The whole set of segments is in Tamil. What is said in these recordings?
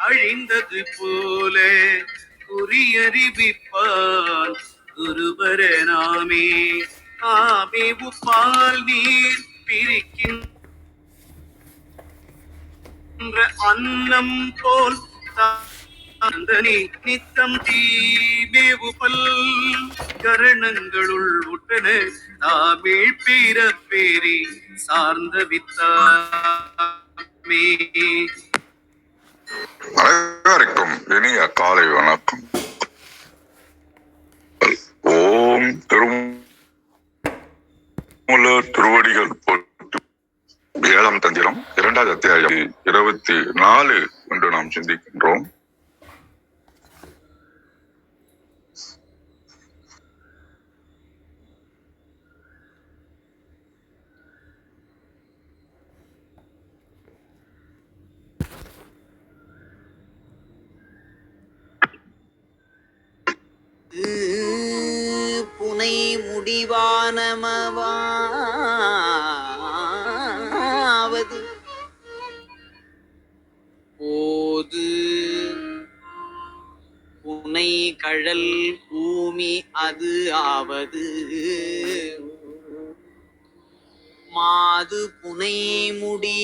அழிந்தது போல குறியறிவிப்பால் குருபர நாமே ஆமே உப்பால் நீர் பிரிக்கின்ற அன்னம் போல் தாந்தனி நித்தம் தீமேவு பல் கரணங்களுள் உட்டன தாமிழ் பிறப்பேரி சார்ந்த வித்தாமே. அனைவருக்கும் இனிய காலை வணக்கம். ஓம் திருமூலர் திருவடிகள் போட்டு 7ஆம் தந்திரம் 2வது அத்தியாயம் 24 என்று நாம் சிந்திக்கின்றோம். புனை முடிவானமவாவது போது புனை கழல் பூமி அது ஆவது மாது புனை முடி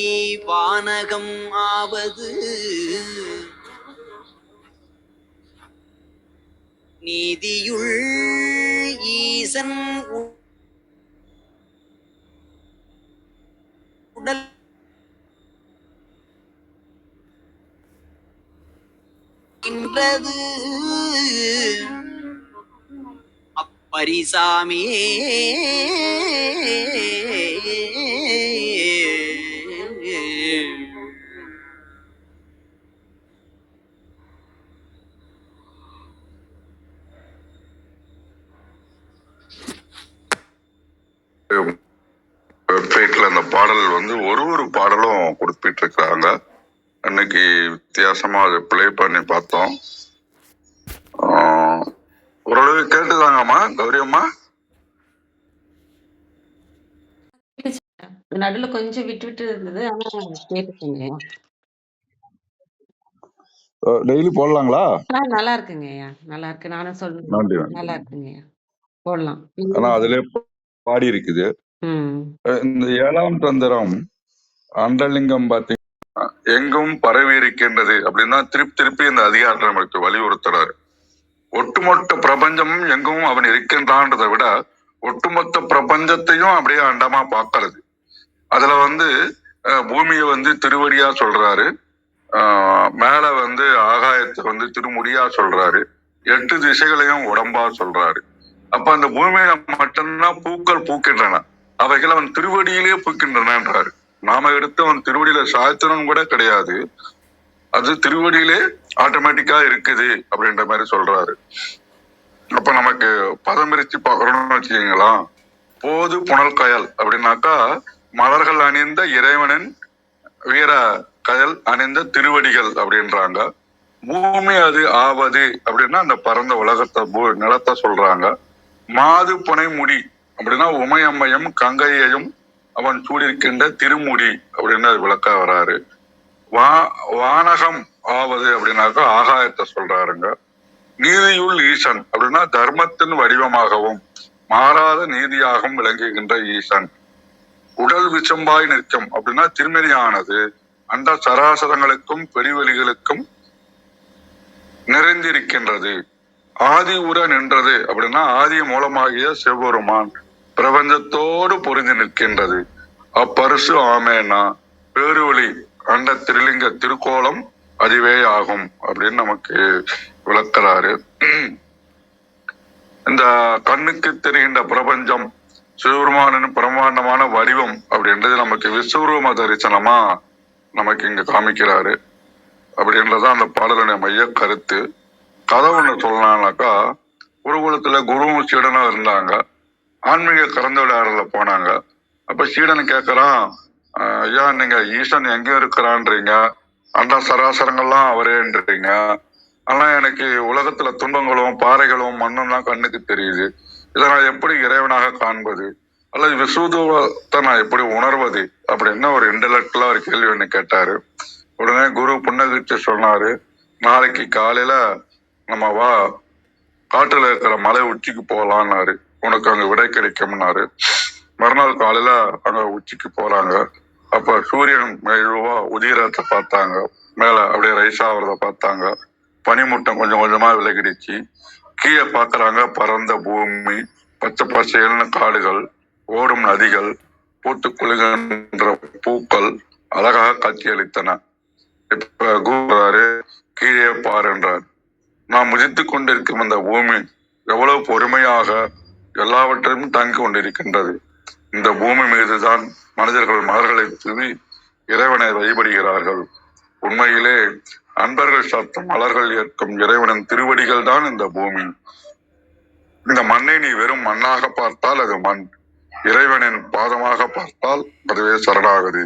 வானகம் ஆவது நீதியுள் ஈசன் உடல் அப்பரிசாமே வெப்சைட்ல அந்த பாடல் ஒரு பாடலும் குறிப்பிட்டிருக்கிறாங்க. அன்னைக்கு வித்தியாசமா அதை பிளே பண்ணி பார்த்தோம். ஓரளவு கேட்டுதாங்கம்மா கௌரி அம்மா? நடுவுல கொஞ்சம் விட்டு விட்டு இருந்தது. ஆனா கேட்டுச்சுங்க. டெய்லி போடலாங்களா? நல்லா இருக்குங்கய்யா, நல்லா இருக்கு. நானும் சொல்றேன், நன்றி. நல்லா இருக்குங்கய்யா, போடலாம். ஆனா அதுல பாடி இருக்குது. இந்த 7ஆம் தந்திரம் அண்டலிங்கம் பாத்தீங்கன்னா எங்கும் பரவி இருக்கின்றது அப்படின்னா திருப்பி இந்த அதிகாரத்தை நமக்கு வலியுறுத்துறாரு. ஒட்டுமொத்த பிரபஞ்சமும் எங்கும் அவன் இருக்கின்றான்றதை விட ஒட்டுமொத்த பிரபஞ்சத்தையும் அப்படியே அண்டமா பாக்குறது. அதுல பூமியை திருவடியா சொல்றாரு, மேல ஆகாயத்தை திருமுடியா சொல்றாரு, 8 திசைகளையும் உடம்பா சொல்றாரு. அப்ப அந்த பூமியில மட்டும்தான் பூக்கள் பூக்கின்றன, அவைகள் அவன் திருவடியிலேயே பூக்கின்றனன்றாரு. நாம எடுத்து அவன் திருவடியில சாய்த்தனும் கூட கிடையாது, அது திருவடியிலே ஆட்டோமேட்டிக்கா இருக்குது அப்படின்ற மாதிரி சொல்றாரு. அப்ப நமக்கு பதம் பிரிச்சு பாக்குறோம்னு வச்சுக்கீங்களா, போது புனல் கயல் அப்படின்னாக்கா மலர்கள் அணிந்த இறைவனின் வீர கயல் அணிந்த திருவடிகள் அப்படின்றாங்க. பூமி அது ஆவது அப்படின்னா அந்த பரந்த உலகத்தை நிலத்தை சொல்றாங்க. மாது புனை முடி அப்படின்னா உமையம்மையும் கங்கையையும் அவன் சூடியிருக்கின்ற திருமுடி அப்படின்னு விளக்க வராரு. வானகம் ஆவது அப்படின்னாக்கா ஆகாயத்தை சொல்றாருங்க. நீதியுள் ஈசன் அப்படின்னா தர்மத்தின் வடிவமாகவும் மாறாத நீதியாகவும் விளங்குகின்ற ஈசன். உடல் விசம்பாய் நிற்கும் அப்படின்னா திருமதியானது அந்த சராசரங்களுக்கும் பெரிவெளிகளுக்கும் நிறைந்திருக்கின்றது. ஆதி உர நின்றது அப்படின்னா ஆதி மூலமாகிய சிவபெருமான் பிரபஞ்சத்தோடு பொருந்தி நிற்கின்றது. அப்பரிசு ஆமேனா பேருவழி அந்த திருலிங்க திருக்கோலம் அதுவே ஆகும் அப்படின்னு நமக்கு விளக்குறாரு. இந்த கண்ணுக்கு தெரிகின்ற பிரபஞ்சம் சிவபெருமானின் பிரம்மாண்டமான வடிவம் அப்படின்றது நமக்கு விஸ்வரூப தரிசனமா நமக்கு இங்க காமிக்கிறாரு. அப்படின்றதான் அந்த பாடலுடைய மைய கருத்து. கதை ஒண்ணு சொல்லலாம்னாக்கா, குருகுலத்துல குருவும் சீடனும் இருந்தாங்க. ஆன்மீக கலந்து விளையாடல போனாங்க. அப்ப சீடன் கேட்கறான், ஐயா நீங்க ஈசன் எங்க இருக்கிறான்றீங்க, அந்த சராசரங்கள்லாம் அவரேன்றீங்க, ஆனா எனக்கு உலகத்துல துன்பங்களும் பாறைகளும் மண்ணும் தான் கண்ணுக்கு தெரியுது, இதை நான் எப்படி இறைவனாக காண்பது அல்லது விசுவத்தை நான் எப்படி உணர்வது அப்படின்னு ஒரு இன்டலெக்டுவலா ஒரு கேள்வி ஒண்ணு கேட்டாரு. உடனே குரு புன்னகிச்சு சொன்னாரு, நாளைக்கு காலையில நம்ம வா காட்டுல இருக்கிற மலை உச்சிக்கு போகலான்னாரு. உனக்கு அங்க விடை கிடைக்கும்னாரு. மறுநாள் காலையில அங்க உச்சிக்கு போறாங்க. அப்ப சூரியன் மெதுவா உதயத்தை பார்த்தாங்க. மேல அப்படியே ரைஸ் ஆகுறத பார்த்தாங்க. பனிமூட்டம் கொஞ்சம் கொஞ்சமா விலகிடுச்சு. கீழே பாக்குறாங்க, பரந்த பூமி, பச்சை பசேல்னு காடுகள், ஓடும் நதிகள், பூத்து குலுகின்ற பூக்கள் அழகாக காட்சியளித்தன. இப்ப கூறாரு, கீழே பாரு என்றார். நாம் முதித்து கொண்டிருக்கும் இந்த பூமி எவ்வளவு பொறுமையாக எல்லாவற்றையும் தாங்கிக் கொண்டிருக்கின்றது. இந்த பூமி மீதுதான் மனிதர்கள் மலர்களை தூவி இறைவனை வழிபடுகிறார்கள். உண்மையிலே அன்பர்கள் சார்த்த மலர்கள் ஏற்கும் இறைவனின் திருவடிகள் தான் இந்த பூமி. இந்த மண்ணை நீ வெறும் மண்ணாக பார்த்தால் அது மண், இறைவனின் பாதமாக பார்த்தால் அதுவே சரணாகதி.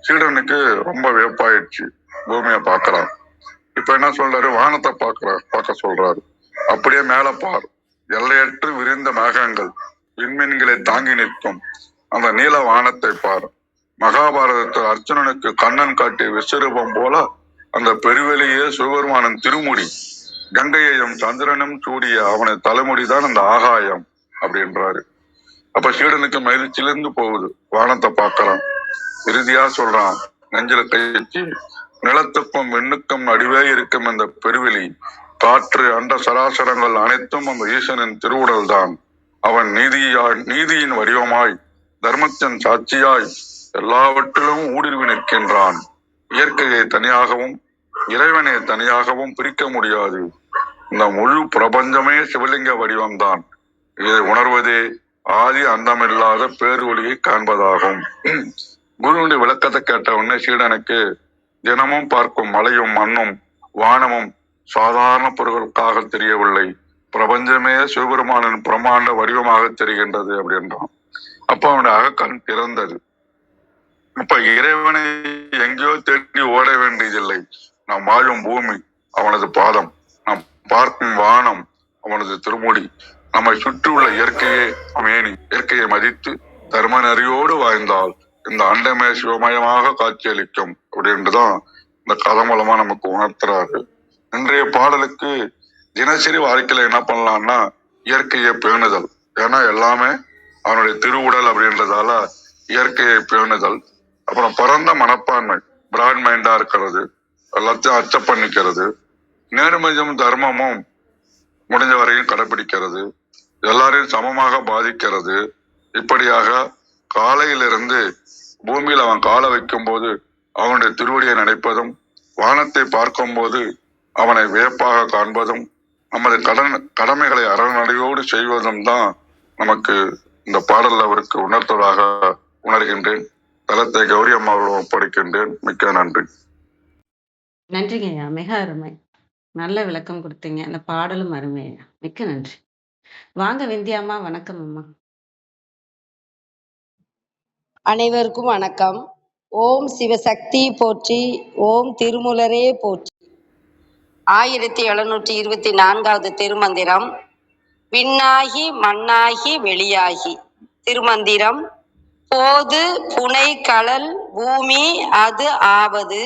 சீடனுக்கு ரொம்ப வியப்பாயிடுச்சு. பூமியை பார்க்கலாம். இப்ப என்ன சொல்றாரு, வானத்தை பார்க்க சொல்றாரு. அப்படியே மேல பார், எல்லையற்று விரிந்த மேகங்கள் விண்மீன்களை தாங்கி நிற்கும் அந்த நீல வானத்தை பார். மகாபாரதத்தில் அர்ஜுனனுக்கு கண்ணன் காட்டிய விஸ்வரூபம் போல அந்த பெருவெளியே சிவபெருமானின் திருமுடி. கங்கையையும் சந்திரனும் சூடிய அவனை தலைமுடிதான் அந்த ஆகாயம் அப்படின்றாரு. அப்ப சீடனுக்கு மகிழ்ச்சியிலிருந்து போகுது. வானத்தை பார்க்கறான். இறுதியா சொல்றான், நெஞ்சில கைச்சி, நிலத்துக்கும் விண்ணுக்கும் நடுவே இருக்கும் இந்த பெருவெளி, காற்று, அண்ட சராசரங்கள் அனைத்தும் அந்த ஈசனின் திருவுடல் தான். அவன் நீதியின் வடிவமாய், தர்மத்தின் சாட்சியாய் எல்லாவற்றிலும் ஊடுருவி நிற்கின்றான். இயற்கையை தனியாகவும் இறைவனை தனியாகவும் பிரிக்க முடியாது. இந்த முழு பிரபஞ்சமே சிவலிங்க வடிவம்தான். இதை உணர்வதே ஆதி அந்தமில்லாத பேரொளியை காண்பதாகும். குருவுடைய விளக்கத்தை கேட்ட உடனே சீடனுக்கு தினமும் பார்க்கும் மலையும் மண்ணும் வானமும் சாதாரண பொருட்களுக்காக தெரியவில்லை, பிரபஞ்சமே சிவபெருமானின் பிரமாண்ட வடிவமாக தெரிகின்றது அப்படின்றான். அப்ப அவனுடைய அகக்கண் திறந்தது. அப்ப இறைவனை எங்கேயோ தேடி ஓட வேண்டியதில்லை. நாம் வாழும் பூமி அவனது பாதம், நாம் பார்க்கும் வானம் அவனது திருமுடி, நம்மை சுற்றியுள்ள இயற்கையே மேனி. இயற்கையை மதித்து தர்ம நெறியோடு வாழ்ந்தால் இந்த அண்டமே சிவமயமாக காட்சியளிக்கும் அப்படின்ட்டுதான் இந்த கதை மூலமா நமக்கு உணர்த்துறாரு. இன்றைய பாடலுக்கு தினசரி வாழ்க்கையில என்ன பண்ணலாம்னா இயற்கையை பேணுதல். ஏன்னா எல்லாமே அவனுடைய திருவுடல் அப்படின்றதால இயற்கையை பேணுதல். அப்புறம் பரந்த மனப்பான்மை, பிராட் மைண்டா இருக்கிறது, எல்லாத்தையும் அச்சப் பண்ணிக்கிறது, நேர்மையும் தர்மமும் முடிஞ்ச வரையும் கடைபிடிக்கிறது, எல்லாரையும் சமமாக பாதிக்கிறது. இப்படியாக காலையிலிருந்து பூமியில் அவன் காலை வைக்கும் போது அவனுடைய திருவடியை நினைப்பதும், வானத்தை பார்க்கும் போது அவனை வியப்பாக காண்பதும், நமது கடமைகளை அறநடையோடு செய்வதும் தான் நமக்கு இந்த பாடல் அவருக்கு உணர்த்ததாக உணர்கின்றேன். தலத்தை கௌரி அம்மாவோடு ஒப்படைக்கின்றேன். மிக்க நன்றி. நன்றிங்க ஐயா, மிக அருமை. நல்ல விளக்கம் கொடுத்தீங்க. அந்த பாடலும் அருமை ஐயா, மிக்க நன்றி. வாங்க விந்தியாம்மா. வணக்கம் அம்மா. அனைவருக்கும் வணக்கம். ஓம் சிவசக்தி போற்றி, ஓம் திருமூலரே போற்றி. 1724வது திருமந்திரம். விண்ணாகி மண்ணாகி வெளியாகி. திருமந்திரம். போது புனை கழல் பூமி அது ஆவது,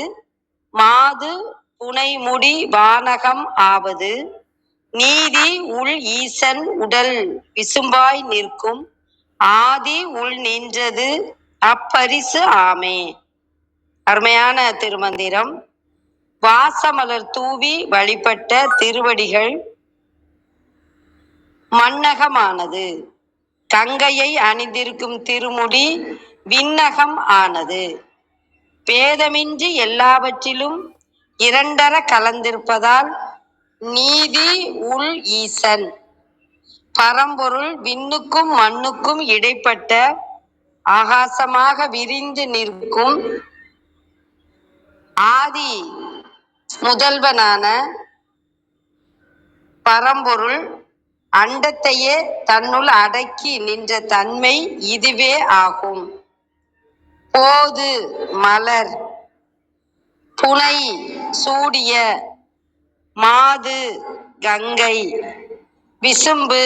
மாது புனைமுடி வானகம் ஆவது, நீதி உள் ஈசன் உடல் விசும்பாய் நிற்கும், ஆதி உள் நின்றது அப்பரிசு ஆமே. அருமையான திருமந்திரம். வாசமலர் தூவி வழிபட்ட திருவடிகள் மண்ணகமானது. கங்கையை அணிந்திருக்கும் திருமுடி விண்ணகம் ஆனது. பேதமின்றி எல்லாவற்றிலும் இரண்டர கலந்திருப்பதால் நீதி உள் ஈசன். பரம்பொருள் விண்ணுக்கும் மண்ணுக்கும் இடைப்பட்ட ஆகாசமாக விரிந்து நிற்கும் ஆதி முதல்வனான பரம்பொருள் அண்டத்தையே தன்னுள் அடக்கி நின்ற தன்மை இதுவே ஆகும். போது மலர், புனை சூடிய, மாது கங்கை, விசும்பு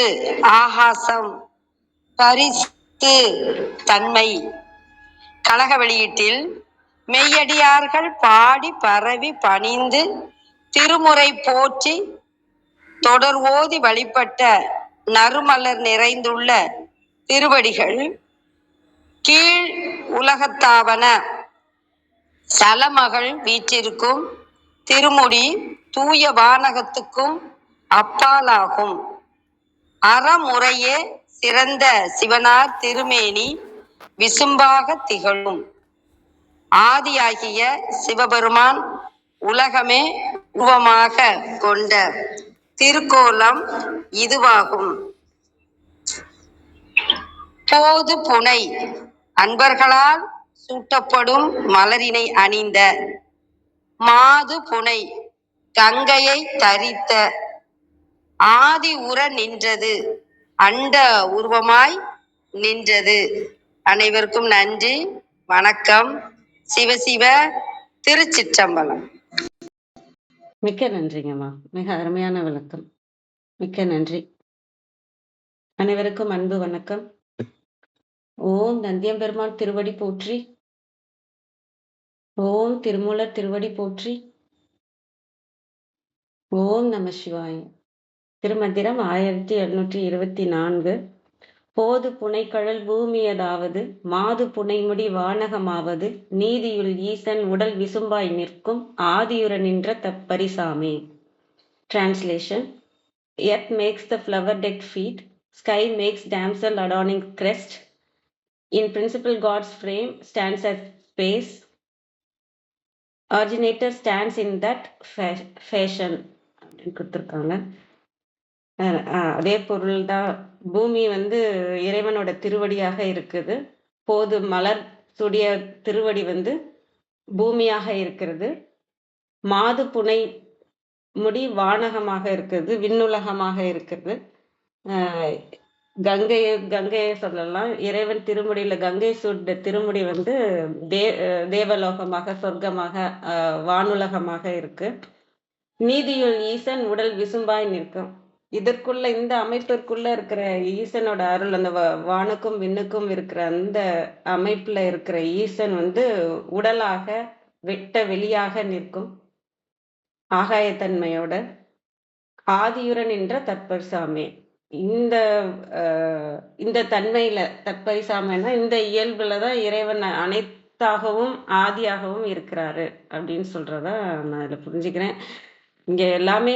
ஆகாசம், பரிசு தன்மை. கனக வெளியீட்டில் மெய்யடியார்கள் பாடி பரவி பணிந்து திருமுறை போற்றி தொடர் ஓதி வழிபட்ட நறுமலர் நிறைந்துள்ள திருவடிகள் கீழ் உலகத்தாவன சலமகள் வீற்றிருக்கும் திருமுடி தூய வானகத்துக்கும் அப்பாலாகும். அறமுறையே சிறந்த சிவனார் திருமேனி விசும்பாக திகழும். ஆதியாகிய சிவபெருமான் உலகமே உருவமாக கொண்ட திருக்கோலம் இதுவாகும். போது புனை அன்பர்களால் சூட்டப்படும் மலரினை அணிந்த மாது புனை கங்கையை தரித்த ஆதி உற நின்றது அண்ட உருவமாய் நின்றது. அனைவருக்கும் நன்றி, வணக்கம். சிவசிவ. திருச்சிற்றம்பலம். மிக்க நன்றிங்கம்மா, மிக அருமையான விளக்கம். மிக்க நன்றி. அனைவருக்கும் அன்பு வணக்கம். ஓம் நந்தியம்பெருமான் திருவடி போற்றி. ஓம் திருமூலர் திருவடி போற்றி. ஓம் நம சிவாய. திருமந்திரம் 1724. போது புனைக்கழல் பூமியதாவது மாது புனைமுடி வானகமாவது நீதியுள் ஈசன் உடல் விசும்பாய் நிற்கும் ஆதியுற நின்ற தப்பரிசாமே. Translation. Earth makes the flower-decked feet, sky makes damsel adorning crest. In principle God's frame stands as space. Originator stands in that fashion. கொடுத்துருக்காங்க. அதே பொருள் தான். பூமி இறைவனோட திருவடியாக இருக்குது. போது மலர் சுடிய திருவடி பூமியாக இருக்கிறது. மாது புனை முடி வானகமாக இருக்கிறது, விண்ணுலகமாக இருக்கிறது. கங்கையை சொல்லலாம். இறைவன் திருமுடியில கங்கை சூட்ட திருமுடி தேவலோகமாக, சொர்க்கமாக, வானுலகமாக இருக்கு. நீதியுள் ஈசன் உடல் விசும்பாய் நிற்கும். இதற்குள்ள இந்த அமைப்பிற்குள்ள இருக்கிற ஈசனோட அருள், அந்த வானுக்கும் விண்ணுக்கும் இருக்கிற அந்த அமைப்புல இருக்கிற ஈசன் உடலாக வெட்ட வெளியாக நிற்கும் ஆகாயத்தன்மையோட ஆதியுற நின்ற தற்பரிசாமே. இந்த தன்மையில தற்பரிசாமைனா இந்த இயல்புலதான் இறைவன் அனைத்தாகவும் ஆதியாகவும் இருக்கிறாரு அப்படின்னு சொல்றதா நான் இதுல புரிஞ்சுக்கிறேன். இங்க எல்லாமே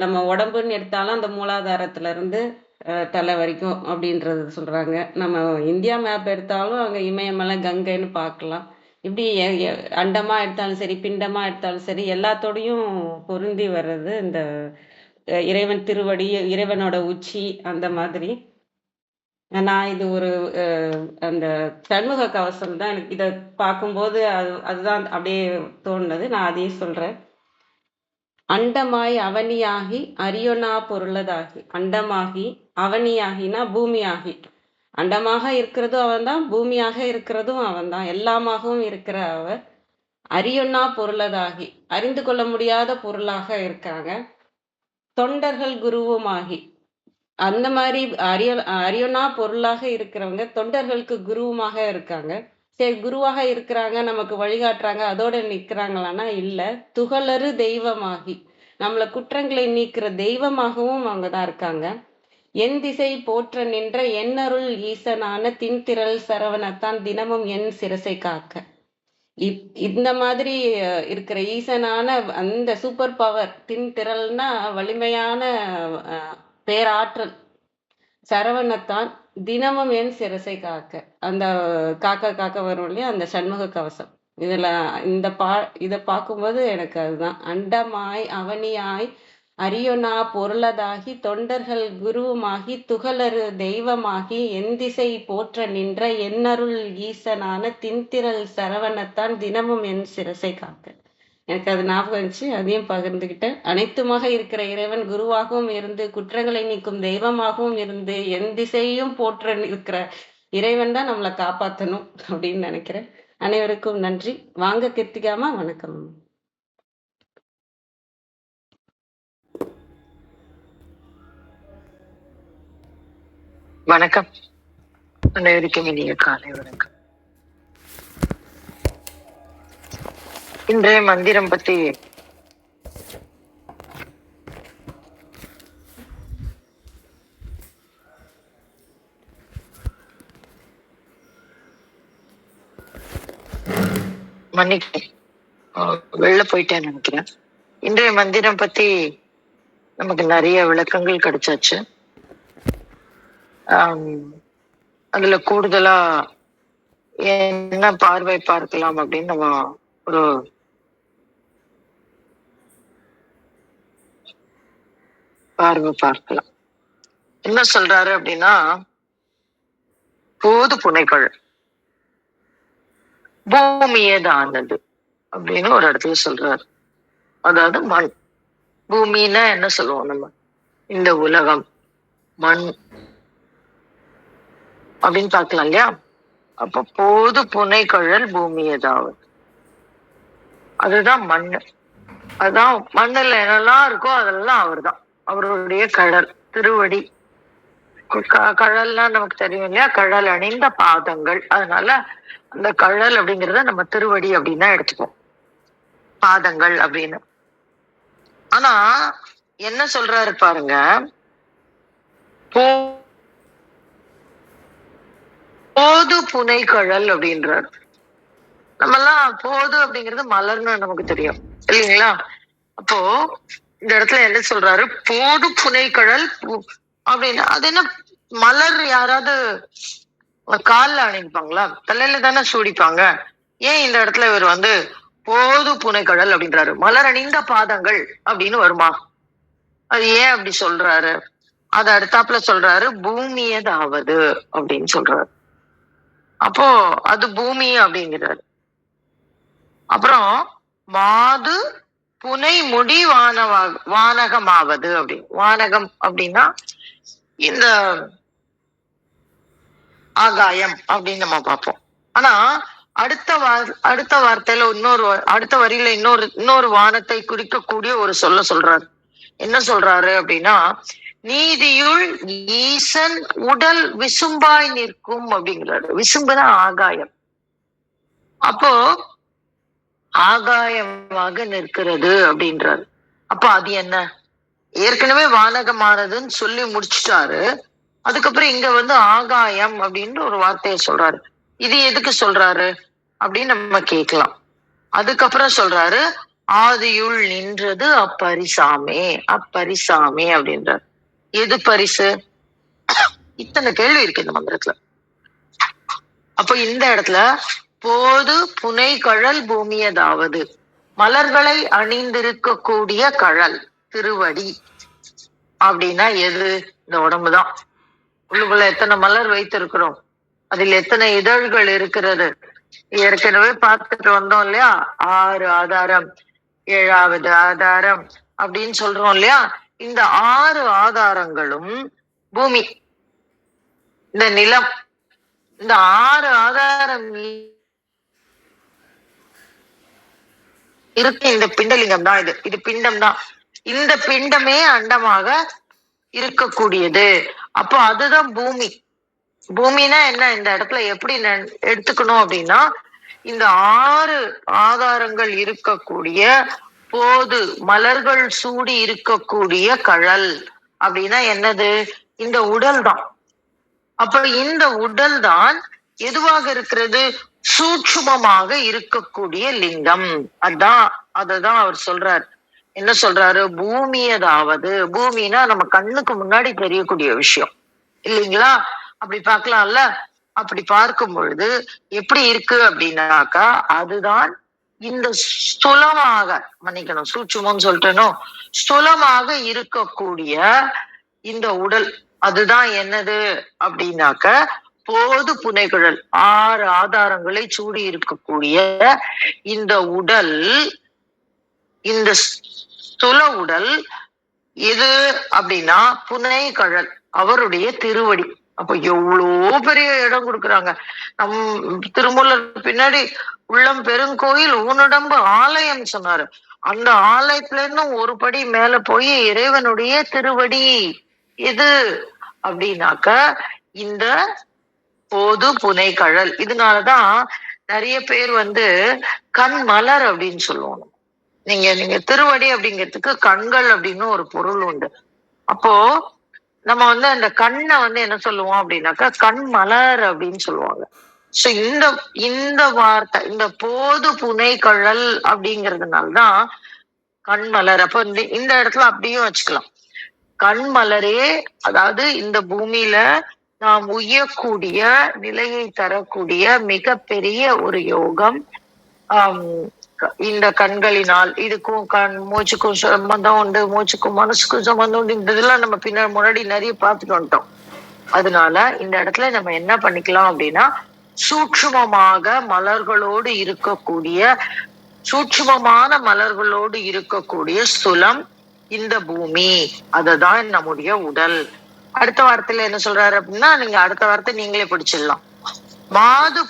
நம்ம உடம்புன்னு எடுத்தாலும் அந்த மூலாதாரத்துல இருந்து தலை வரைக்கும் அப்படின்றது சொல்றாங்க. நம்ம இந்தியா மேப் எடுத்தாலும் அங்க இமயமலை கங்கைன்னு பார்க்கலாம். இப்படி அண்டமா எடுத்தாலும் சரி, பிண்டமா எடுத்தாலும் சரி, எல்லாத்தோடையும் பொருந்தி வர்றது இந்த இறைவன் திருவடி, இறைவனோட உச்சி. அந்த மாதிரி நான் இது ஒரு அந்த சண்முக கவசம் தான் எனக்கு இதை பார்க்கும்போது அதுதான் அப்படியே தோணுனது. நான் அதையே சொல்றேன். அண்டமாய் அவனியாகி அரியொனா பொருளதாகி. அண்டமாகி அவனியாகினா பூமியாகி. அண்டமாக இருக்கிறதும் அவன்தான், பூமியாக இருக்கிறதும் அவன்தான், எல்லாமாகவும் இருக்கிற அவர் அரியொன்னா பொருளதாகி, அறிந்து கொள்ள முடியாத பொருளாக இருக்காங்க. தொண்டர்கள் குருவுமாகி, அந்த மாதிரி அரியொன்னா பொருளாக இருக்கிறவங்க தொண்டர்களுக்கு குருவுமாக இருக்காங்க. சரி, குருவாக இருக்கிறாங்க, நமக்கு வழிகாட்டுறாங்க, அதோட நிற்கிறாங்களான்னா இல்லை. துகளறு தெய்வமாகி, நம்மளை குற்றங்களை நீக்கிற தெய்வமாகவும் அவங்க தான் இருக்காங்க. என் திசை போற்ற நின்ற என்னருள் ஈசனான தின்திரள் சரவணத்தான் தினமும் என் சிரசை காக்க. இந்த மாதிரி இருக்கிற ஈசனான அந்த சூப்பர் பவர், தின்திரள்னா வலிமையான பேராற்றல், சரவணத்தான் தினமும் என் சிரசை காக்க. அந்த காக்க வரும் இல்லையா, அந்த சண்முக கவசம். இதுல இதை பார்க்கும்போது எனக்கு அதுதான். அண்டமாய் அவனியாய் அரியொனா பொருளதாகி தொண்டர்கள் குருவுமாகி துகளறு தெய்வமாகி என் திசை போற்ற நின்ற என்னருள் ஈசனான தின்திரள் சரவணத்தான் தினமும் என் சிரசை காக்க. எனக்கு அது ஞாபகம் இருந்துச்சு, அதையும் பகிர்ந்துக்கிட்டேன். அனைத்துமாக இருக்கிற இறைவன் குருவாகவும் இருந்து குற்றங்களை நீக்கும் தெய்வமாகவும் இருந்து என் திசையும் போற்ற இருக்கிற இறைவன் தான் நம்மளை காப்பாற்றணும் அப்படின்னு நினைக்கிறேன். அனைவருக்கும் நன்றி. வாங்க கிருத்திகாமா, வணக்கம். வணக்கம். அனைவருக்கும் இனிய காலை வணக்கம். இன்றைய மந்திரம் பத்தி மன்னிக்க வெளில போயிட்டேன்னு நினைக்கிறேன். இன்றைய மந்திரம் பத்தி நமக்கு நிறைய விளக்கங்கள் கிடைச்சாச்சு. அதுல கூடுதலா என்ன பார்வை பார்க்கலாம் அப்படின்னு நம்ம ஒரு பார்வை பார்க்கலாம். என்ன சொல்றாரு அப்படின்னா, போது புனைகள் பூமியேதானது அப்படின்னு ஒரு இடத்துல சொல்றாரு. அதாவது மண். பூமின்னா என்ன சொல்லுவோம் நம்ம? இந்த உலகம் மண் அப்படின்னு பார்க்கலாம் இல்லையா? அப்ப போது புனைகழல் பூமியதாவது, அதுதான் மண். அதான் மண்ணுல என்னெல்லாம் இருக்கோ அதெல்லாம் அவர் தான், அவருடைய கழல் திருவடி. கழல்னா நமக்கு தெரியும் இல்லையா? கழல் அணிந்த பாதங்கள். அதனால அந்த கழல் அப்படிங்கிறத நம்ம திருவடி அப்படின்னு தான் எடுத்துப்போம், பாதங்கள் அப்படின்னு. ஆனா என்ன சொல்றாரு பாருங்க, போது புனைகழல் அப்படின்றாரு. நம்ம எல்லாம் போது அப்படிங்கிறது மலர்னு நமக்கு தெரியும் இல்லைங்களா? அப்போ இந்த இடத்துல என்ன சொல்றாரு, போது புனைகழல் அப்படின்னா அது என்ன? மலர் யாராவது கால்ல அணிப்பாங்களா? தலையில தானே சூடிப்பாங்க. ஏன் இந்த இடத்துல இவர் வந்து போது புனைகழல் அப்படின்றாரு? மலர் அணிந்த பாதங்கள் அப்படின்னு வருமா? அது ஏன் அப்படி சொல்றாரு? அது அடுத்தாப்புல சொல்றாரு, பூமியதாவது அப்படின்னு சொல்றாரு. அப்போ அது பூமி அப்படிங்கிறாரு. அப்புறம் மாது புனை முடி வானகமாவது அப்படின்னு. வானகம் அப்படின்னா இந்த ஆகாயம் அப்படின்னு நம்ம பார்ப்போம். ஆனா அடுத்த வார்த்தையில அடுத்த வரியில இன்னொரு வானத்தை குறிக்கக்கூடிய ஒரு சொல்றாரு. என்ன சொல்றாரு அப்படின்னா, நீதியுள் ஈசன் உடல் விசும்பாய் நிற்கும் அப்படிங்கிறாரு. விசும்புதான் ஆகாயம். அப்போ ஆகாயமாக நிற்கிறது அப்படின்றாரு. அப்ப அது என்ன? ஏற்கனவே வானகமானதுன்னு சொல்லி முடிச்சுட்டாரு. அதுக்கப்புறம் இங்க வந்து ஆகாயம் அப்படின்னு ஒரு வார்த்தையை சொல்றாரு. இது எதுக்கு சொல்றாரு அப்படின்னு நம்ம கேட்கலாம். அதுக்கப்புறம் சொல்றாரு, ஆதியுள் நின்றது அப்பரிசாமே அப்படின்றார். எது பரிசு? இத்தனை கேள்வி இருக்கு இந்த மந்திரத்துல. அப்ப இந்த இடத்துல போது புனைகழல் பூமியதாவது, மலர்களை அணிந்திருக்கக்கூடிய கழல் திருவடி அப்படின்னா எது? இந்த உடம்புதான். உள்ளுக்குள்ள எத்தனை மலர் வைத்திருக்கிறோம், அதில் எத்தனை இதழ்கள் இருக்கிறது, ஏற்கனவே பார்த்துட்டு வந்தோம் இல்லையா? 6 ஆதாரம், 7வது ஆதாரம் அப்படின்னு சொல்றோம் இல்லையா? இந்த 6 ஆதாரங்களும் பூமி, இந்த நிலம், இந்த 6 ஆதாரம் இருக்கு. இந்த பிண்டலிங்கம் தான் இது பிண்டம் தான். இந்த பிண்டமே அண்டமாக இருக்கக்கூடியது. அப்போ அதுதான் பூமி. பூமினா என்ன? இந்த இடத்துல எப்படி எடுத்துக்கணும் அப்படின்னா, இந்த 6 ஆதாரங்கள் இருக்கக்கூடிய போது மலர்கள் சூடி இருக்கக்கூடிய கழல் அப்படின்னா என்னது? இந்த உடல் தான். அப்ப இந்த உடல் தான் எதுவாக இருக்கிறது? சூட்சுமமாக இருக்கக்கூடிய லிங்கம். அததான் அவர் சொல்றார். என்ன சொல்றாரு? பூமியதாவது. பூமினா நம்ம கண்ணுக்கு முன்னாடி தெரியக்கூடிய விஷயம் இல்லைங்களா? அப்படி பார்க்கலாம்ல. அப்படி பார்க்கும் பொழுது எப்படி இருக்கு அப்படின்னாக்கா, அதுதான் இந்த ஸ்தூலமாக, மன்னிக்கணும் சூட்சுமம்னு சொல்லிட்டேனோ, ஸ்தூலமாக இருக்கக்கூடிய இந்த உடல். அதுதான் என்னது அப்படின்னாக்க போது புனைகழல், 6 ஆதாரங்களை சூடி இருக்கக்கூடிய இந்த உடல், இந்த ஸ்தூல உடல் எது அப்படின்னா புனைகழல், அவருடைய திருவடி. அப்ப எவ்வளோ பெரிய இடம் கொடுக்குறாங்க. திருமூலர் பின்னாடி உள்ளம் பெருங்கோயில் ஊனுடம்பு ஆலயம் சொன்னாரு. அந்த ஆலயத்துல இருந்து ஒரு படி மேல போய் இறைவனுடைய திருவடி எது அப்படின்னாக்க இந்த போது புனைகழல். இதனாலதான் நிறைய பேர் கண் மலர் அப்படின்னு சொல்லுவாங்க. நீங்க நீங்க திருவடி அப்படிங்கிறதுக்கு கண்கள் அப்படின்னு ஒரு பொருள் உண்டு. அப்போ நம்ம அந்த கண்ணை என்ன சொல்லுவோம் அப்படின்னாக்கா கண் மலர் அப்படின்னு சொல்லுவாங்க. சோ இந்த இந்த வார்த்தை இந்த போது புனை கழல் அப்படிங்கிறதுனாலதான் கண் மலர். அப்ப இந்த இடத்துல அப்படியும் வச்சுக்கலாம். கண் மலரே, அதாவது இந்த பூமியில நாம் உய்யக்கூடிய நிலையை தரக்கூடிய மிகப்பெரிய ஒரு யோகம். இந்த கண்களினால் இதுக்கும் மூச்சுக்கும் சம்பந்தம் உண்டு, மூச்சுக்கும் மனசுக்கும் சம்பந்தம் உண்டு. இந்த இதெல்லாம் நம்ம முன்னாடி நிறைய பார்த்துட்டு வந்துட்டோம். அதனால இந்த இடத்துல நம்ம என்ன பண்ணிக்கலாம் அப்படின்னா, சூட்சுமமான மலர்களோடு இருக்கக்கூடிய ஸ்தூலம் இந்த பூமி, அததான் நம்முடைய உடல். அடுத்த வார்த்தையில என்ன சொல்றாரு அப்படின்னா, நீங்க அடுத்த வார்த்தை நீங்களே படிச்சிடலாம். மாது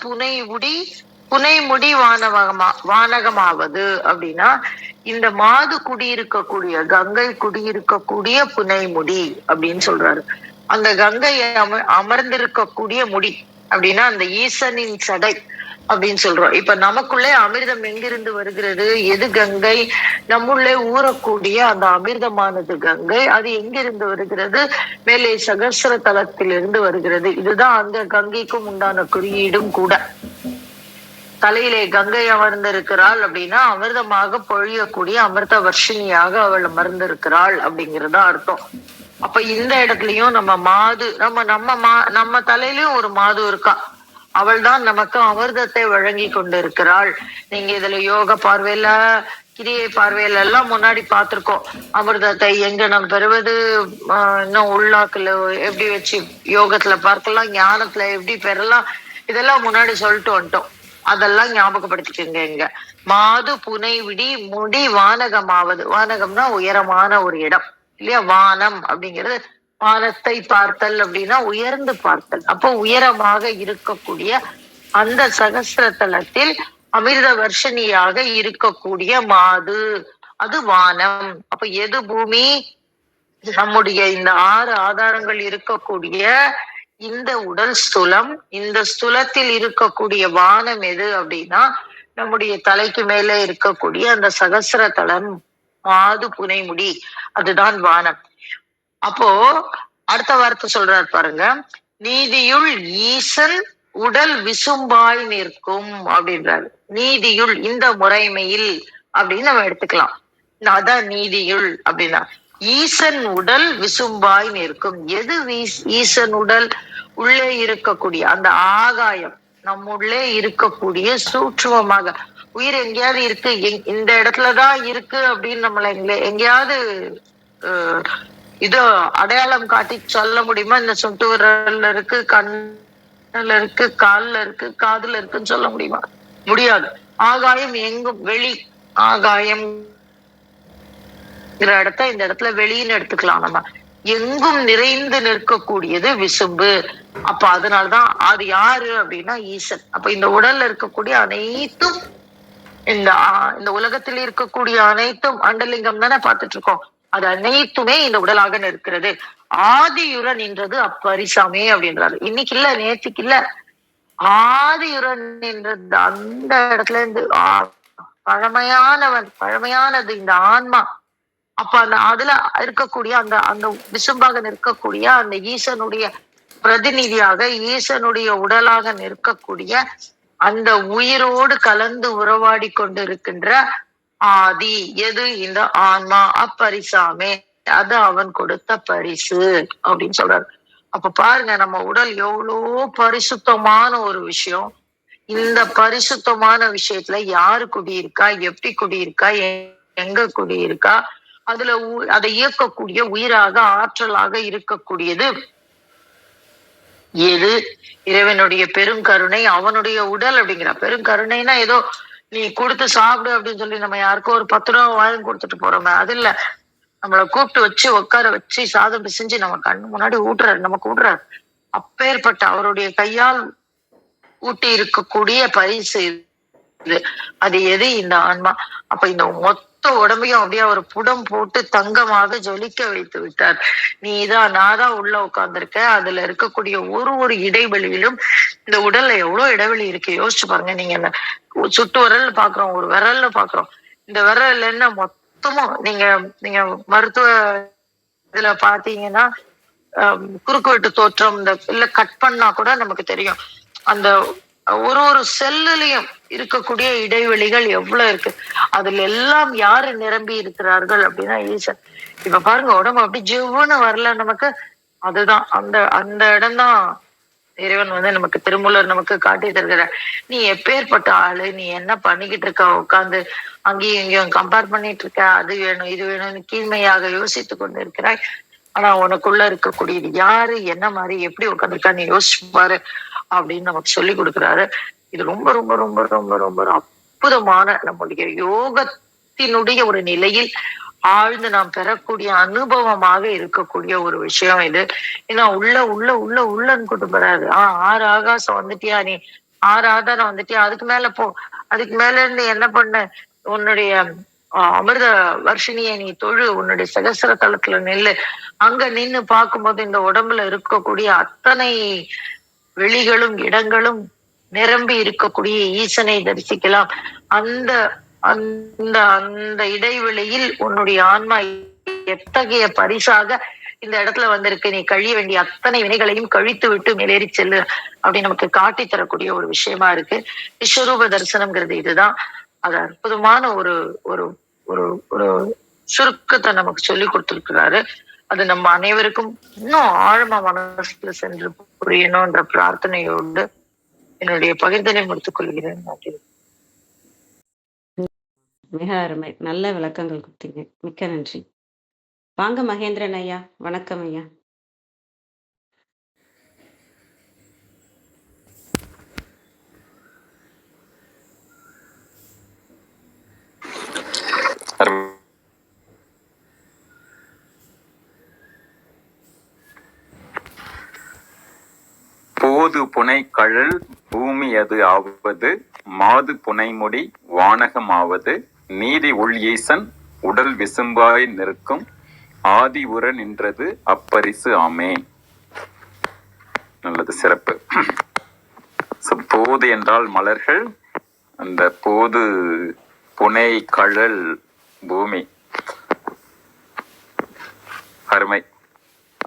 புனைமுடி வானகமாவது அப்படின்னா, இந்த மாது குடியிருக்கக்கூடிய கங்கை குடியிருக்கக்கூடிய புனைமுடி அப்படின்னு சொல்றாரு. அந்த கங்கை அமர்ந்திருக்கக்கூடிய முடி அப்படின்னா அந்த ஈசனின் சடை அப்படின்னு சொல்றோம். இப்ப நமக்குள்ளே அமிர்தம் எங்கிருந்து வருகிறது? எது கங்கை? நம்முள்ளே ஊறக்கூடிய அந்த அமிர்தமானது கங்கை. அது எங்கிருந்து வருகிறது? மேலே சகஸ்ர தலத்திலிருந்து வருகிறது. இதுதான் அந்த கங்கைக்கும் உண்டான குறியீடும் கூட. தலையிலே கங்கை அமர்ந்திருக்கிறாள் அப்படின்னா அமிர்தமாக பொழியக்கூடிய அமிர்த வர்ஷினியாக அவள் அமர்ந்திருக்கிறாள் அப்படிங்கிறதா அர்த்தம். அப்ப இந்த இடத்துலயும் நம்ம தலையிலயும் ஒரு மாது இருக்கா. அவள் தான் நமக்கு அமிர்தத்தை வழங்கி கொண்டிருக்கிறாள். நீங்க இதுல யோக பார்வையில கிரியை பார்வையில எல்லாம் முன்னாடி பார்த்திருக்கோம். அமிர்தத்தை எங்க நம்ம பெறுவது, இன்னும் உள்ளாக்குல எப்படி வச்சு யோகத்துல பார்க்கலாம், ஞானத்துல எப்படி பெறலாம், இதெல்லாம் முன்னாடி சொல்லிட்டு வந்துட்டோம். அதெல்லாம் ஞாபகப்படுத்திக்கங்க. இங்க மாது புனைவிடி முடி வானகமாவது. வானகம்னா உயரமான ஒரு இடம் இல்லையா? வானம் அப்படிங்கிறது வானத்தை பார்த்தல் அப்படின்னா உயர்ந்து பார்த்தல். அப்போ உயரமாக இருக்கக்கூடிய அந்த சகஸ்ர தலத்தில் அமிர்த வர்ஷினியாக இருக்கக்கூடிய மாது, அது வானம். அப்ப எது பூமி? நம்முடைய இந்த 6 ஆதாரங்கள் இருக்கக்கூடிய இந்த உடல் ஸ்தூலம். இந்த ஸ்தூலத்தில் இருக்கக்கூடிய வானம் எது அப்படின்னா நம்முடைய தலைக்கு மேலே இருக்கக்கூடிய அந்த சகஸ்ர தலம் மாது புனைமுடி, அதுதான் வானம். அப்போ அடுத்த வார்த்தை சொல்றாரு பாருங்க, நீதியுள் ஈசன் உடல் விசும்பாய் நிற்கும் அப்படின்றாரு. நீதியுள், இந்த முறைமையில் அப்படின்னு நம்ம எடுத்துக்கலாம். அதான் நீதியுள் அப்படின்னா ஈசன் உடல் விசும்பாய் நிற்கும். எது ஈசன் உடல்? உள்ளே இருக்கக்கூடிய அந்த ஆகாயம், நம்முள்ளே இருக்கக்கூடிய சூட்சுமமாக உயிர் எங்கேயாவது இருக்கு, இந்த இடத்துலதான் இருக்கு அப்படின்னு நம்மள எங்கேயாவது இதோ அடையாளம் காட்டி சொல்ல முடியுமா? இந்த சொட்டு விரல்ல இருக்கு, கண்ணுல இருக்கு, கால்ல இருக்கு, காதுல இருக்குன்னு சொல்ல முடியுமா? முடியாது. ஆகாயம் எங்கும் வெளி ஆகாயம் இடத்த இந்த இடத்துல வெளியின்னு எடுத்துக்கலாம். நம்ம எங்கும் நிறைந்து நிற்கக்கூடியது விசும்பு. அப்ப அதனாலதான் அது யாரு அப்படின்னா ஈசன். அப்ப இந்த உடல்ல இருக்கக்கூடிய அனைத்தும், இந்த உலகத்தில் இருக்கக்கூடிய அனைத்தும் அண்டலிங்கம் தானே பார்த்துட்டு இருக்கோம். அது அனைத்துமே இந்த உடலாக நிற்கிறது. ஆதியுர நின்றது அப்பரிசாமே அப்படின்றாரு. இன்னைக்கு இல்ல, நேற்றுக்கு இல்ல, ஆதியுரன் நின்றது அந்த இடத்துல இருந்து பழமையானது இந்த ஆன்மா. அப்ப அதுல இருக்கக்கூடிய அந்த விசும்பாக நிற்கக்கூடிய அந்த ஈசனுடைய பிரதிநிதியாக, ஈசனுடைய உடலாக நிற்கக்கூடிய அந்த உயிரோடு கலந்து உறவாடி கொண்டிருக்கின்ற ஆதி எது? இந்த ஆன்மா. அப்பரிசாமே, அது அவன் கொடுத்த பரிசு அப்படின்னு சொல்றாரு. அப்ப பாருங்க, நம்ம உடல் எவ்வளோ பரிசுத்தமான ஒரு விஷயம். இந்த பரிசுத்தமான விஷயத்துல யாரு குடியிருக்கா, எப்படி குடியிருக்கா, எங்க குடியிருக்கா, அதுல அதை இயக்கக்கூடிய உயிராக ஆற்றலாக இருக்கக்கூடியது எது? இறைவனுடைய பெருங்கருணை, அவனுடைய உடல் அப்படிங்கிற பெருங்கருணைனா ஏதோ நீ கொடுத்து சாப்பிடு அப்படின்னு சொல்லி நம்ம யாருக்கோ ஒரு 10 ரூபா வாங்கி கொடுத்துட்டு போறோமே, அது இல்ல. நம்மளை கூப்பிட்டு வச்சு உட்கார வச்சு சாதம் பிசைஞ்சு நம்ம கண்ணு முன்னாடி நமக்கு ஊட்டுறாரு. அப்பேற்பட்ட அவருடைய கையால் ஊட்டி இருக்கக்கூடிய பரிசு இது. அது எது? இந்த ஆன்மா. அப்ப இந்த உடம்பையும் அப்படியே அவர் புடம் போட்டு தங்கமாக ஜொலிக்க வைத்து விட்டார். நீதான் நான் தான் உள்ள உட்கார்ந்திருக்கேன். அதுல இருக்கக்கூடிய ஒரு இடைவெளியிலும் இந்த உடல்ல எவ்வளவு இடைவெளி இருக்கு யோசிச்சு பாருங்க. நீங்க இந்த சுட்டு விரல் பாக்குறோம், ஒரு விரல்ல பாக்குறோம். இந்த விரல் என்ன மொத்தமும் நீங்க நீங்க மருத்துவ இதுல பாத்தீங்கன்னா குறுக்கு வெட்டு தோற்றம் இந்த இல்ல கட் பண்ணா கூட நமக்கு தெரியும். அந்த ஒரு செல்லுலயும் இருக்கக்கூடிய இடைவெளிகள் எவ்வளவு இருக்கு. அதுல எல்லாம் யாரு நிரம்பி இருக்கிறார்கள் அப்படின்னா ஈசன். இப்ப பாருங்க உடம்பு அப்படி ஜிவ்வுன்னு வரல நமக்கு. அதுதான் அந்த அந்த இடம்தான் இறைவன் நமக்கு திருமூலர் நமக்கு காட்டி தருகிறார். நீ எப்பேற்பட்ட ஆளு, நீ என்ன பண்ணிக்கிட்டு இருக்க, உட்காந்து அங்கேயும் இங்கேயும் கம்பேர் பண்ணிட்டு இருக்க, அது வேணும் இது வேணும்னு கீழ்மையாக யோசித்து கொண்டு இருக்கிறாய். ஆனா உனக்குள்ள இருக்கக்கூடியது யாரு, என்ன மாதிரி, எப்படி உட்காந்துருக்கா நீ யோசிச்சு பாரு அப்படின்னு நமக்கு சொல்லி கொடுக்குறாரு. இது ரொம்ப ரொம்ப ரொம்ப ரொம்ப ரொம்ப அற்புதமான நம்முடைய யோகத்தினுடைய ஒரு நிலையில் ஆழ்ந்து நாம் பெறக்கூடிய அனுபவமாக இருக்கக்கூடிய ஒரு விஷயம் இது. ஏன்னா உள்ள உள்ள உள்ள உள்ளன்னு கூட்டு போறாரு. 6 ஆகாசம் வந்துட்டியா, நீ 6 ஆதாரம் வந்துட்டியா, அதுக்கு மேல போ, அதுக்கு மேல இருந்து என்ன பண்ண, உன்னுடைய அமிர்த வர்ஷினியை நீ தொழு, உன்னுடைய சகசர தளத்துல நெல்லு. அங்க நின்னு பார்க்கும்போது இந்த உடம்புல இருக்கக்கூடிய அத்தனை வெளிகளும் இடங்களும் நிரம்பி இருக்கக்கூடிய ஈசனை தரிசிக்கலாம். அந்த அந்த அந்த இடைவெளியில் உன்னுடைய ஆன்மா எத்தகைய பரிசாக இந்த இடத்துல வந்திருக்கு, நீ கழிய வேண்டிய அத்தனை வினைகளையும் கழித்து விட்டு மேலேறி செல்லு அப்படின்னு நமக்கு காட்டி தரக்கூடிய ஒரு விஷயமா இருக்கு. விஸ்வரூப தரிசனம்ங்கிறது இதுதான். அது அற்புதமான ஒரு ஒரு ஒரு ஒரு சுருக்கத்தை நமக்கு சொல்லி கொடுத்திருக்கிறாரு. அது நம்ம அனைவருக்கும் இன்னும் ஆழமா மனசுல சென்று புரியணும்ன்ற பிரார்த்தனையோடு என்னுடைய பகிர்தலை முடித்துக் கொள்கிறேன். மிக அருமை. நல்ல விளக்கங்கள் கொடுத்தீங்க. மிக்க நன்றி. வாங்க மகேந்திரன் ஐயா. வணக்கம் ஐயா. போது புனை கழல் பூமி அது ஆவது, மாது புனைமுடி வானகம் ஆவது, நீதி உள் ஈசன் உடல் விசும்பாய் நிற்கும், ஆதி உற நின்றது அப்பரிசு ஆமே. நல்லது, சிறப்பு. போது என்றால் மலர்கள், அந்த போது புனை கழல் பூமி. அருமை.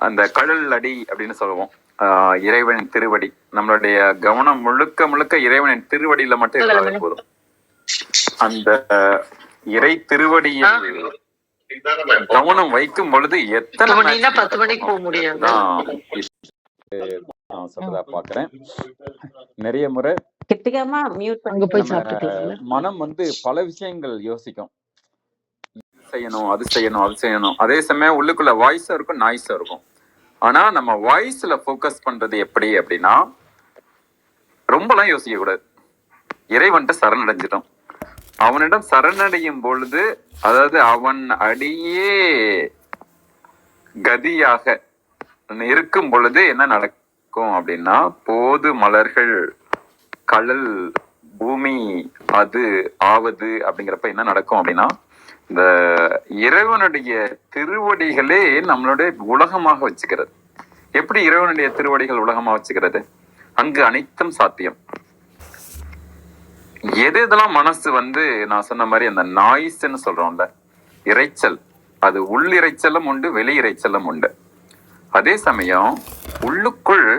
அந்த கழல் அடி அப்படின்னு சொல்லுவோம், இறைவனின் திருவடி. நம்மளுடைய கவனம் முழுக்க முழுக்க இறைவனின் திருவடியில மட்டும் இருந்தாலே போதும். அந்த இறை திருவடியில் கவனம் வைக்கும் பொழுது எத்தனை 10 மணிக்கு போக முடியாது சொல்றதா பாக்குறேன். நிறைய முறை மனம் பல விஷயங்கள் யோசிக்கும், செய்யணும் அது செய்யணும் அது செய்யணும். அதே சமயம் உள்ளுக்குள்ள வாய்ஸும் இருக்கும், நாய்ஸும் இருக்கும். ஆனா நம்ம வாய்ஸ்ல போக்கஸ் பண்றது எப்படி அப்படின்னா, ரொம்பலாம் யோசிக்க கூடாது. இறைவன்ட்ட சரணடைஞ்சிட்டோம். அவனிடம் சரணடையும் பொழுது, அதாவது அவன் அடியே கதியாக இருக்கும் பொழுது என்ன நடக்கும் அப்படின்னா, போது மலர்கள் கழல் பூமி அது ஆவது அப்படிங்கிறப்ப என்ன நடக்கும் அப்படின்னா, இந்த இறைவனுடைய திருவடிகளே நம்மளுடைய உலகமாக வச்சுக்கிறது. எப்படி இறைவனுடைய திருவடிகள் உலகமா வச்சுக்கிறது? அங்கு அனைத்தும் சாத்தியம். எது இதெல்லாம் மனசு நான் சொன்ன மாதிரி அந்த நாய்ஸ்ன்னு சொல்றோம்ல, இறைச்சல், அது உள் இறைச்சலும் உண்டு, வெளி இறைச்சலும் உண்டு. அதே சமயம் உள்ளுக்குள்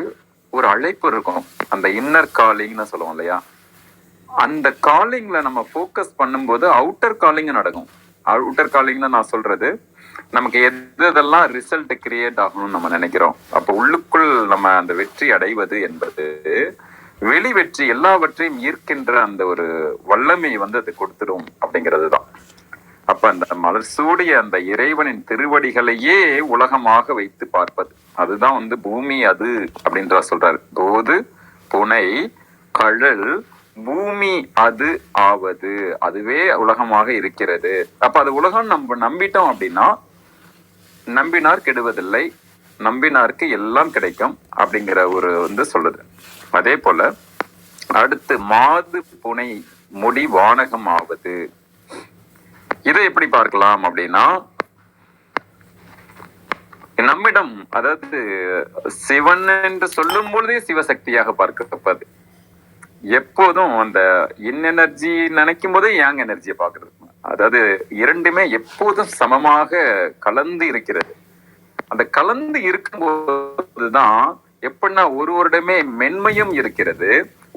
ஒரு அழைப்பு இருக்கும், அந்த இன்னர் காலிங்னு சொல்லுவோம் இல்லையா. அந்த காலிங்ல நம்ம போக்கஸ் பண்ணும்போது அவுட்டர் காலிங் நடக்கும். அவுட்டர் காலிங்ல நான் சொல்றது, நமக்கு எதெல்லாம் ரிசல்ட் கிரியேட் ஆகணும்னு நம்ம நினைக்கிறோம், அப்ப உள்ளுக்குள் நம்ம அந்த வெற்றி அடைவது என்பது வெளி வெற்றி எல்லாவற்றையும் ஈர்க்கின்ற அந்த ஒரு வல்லமை அது கொடுத்துடும் அப்படிங்கிறது தான். அப்ப அந்த மலர் சூடிய அந்த இறைவனின் திருவடிகளையே உலகமாக வைத்து பார்ப்பது, அதுதான் பூமி அது அப்படின்ற சொல்றாரு. போது புனை கழல் பூமி அது ஆவது, அதுவே உலகமாக இருக்கிறது. அப்ப அது உலகம் நம்ம நம்பிட்டோம் அப்படின்னா, நம்பினார் கெடுவதில்லை, நம்பினாருக்கு எல்லாம் கிடைக்கும் அப்படிங்கிற ஒரு சொல்லுது. அதே போல அடுத்து மாது புனை முடி வானகம் ஆவது. இதை எப்படி பார்க்கலாம் அப்படின்னா, நம்மிடம் அதாவது சிவன் என்று சொல்லும் பொழுதே சிவசக்தியாக பார்க்கப்பது. எப்போதும் அந்த இன் எனர்ஜி நினைக்கும் போதே யாங் எனர்ஜியை பார்க்கறது. அதாவது இரண்டுமே எப்போதும் சமமாக கலந்து இருக்கிறது. அந்த கலந்து இருக்கும்போதுதான் எப்படின்னா ஒருவரிடமே மென்மையும் இருக்கிறது,